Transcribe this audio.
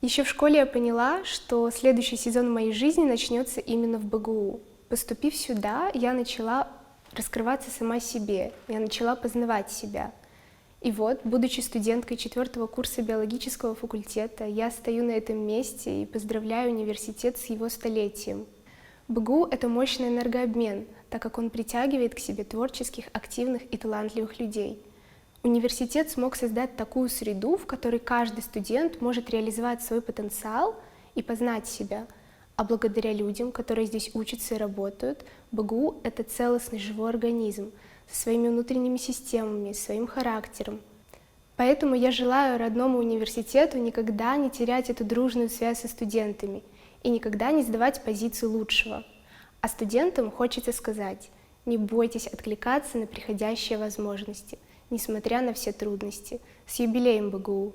Еще в школе я поняла, что следующий сезон моей жизни начнется именно в БГУ. Поступив сюда, я начала раскрываться сама себе, я начала познавать себя. И вот, будучи студенткой 4-го курса биологического факультета, я стою на этом месте и поздравляю университет с его столетием. БГУ — это мощный энергообмен, так как он притягивает к себе творческих, активных и талантливых людей. Университет смог создать такую среду, в которой каждый студент может реализовать свой потенциал и познать себя. А благодаря людям, которые здесь учатся и работают, БГУ — это целостный живой организм со своими внутренними системами, своим характером. Поэтому я желаю родному университету никогда не терять эту дружную связь со студентами и никогда не сдавать позицию лучшего. А студентам хочется сказать: не бойтесь откликаться на приходящие возможности, несмотря на все трудности. С юбилеем БГУ!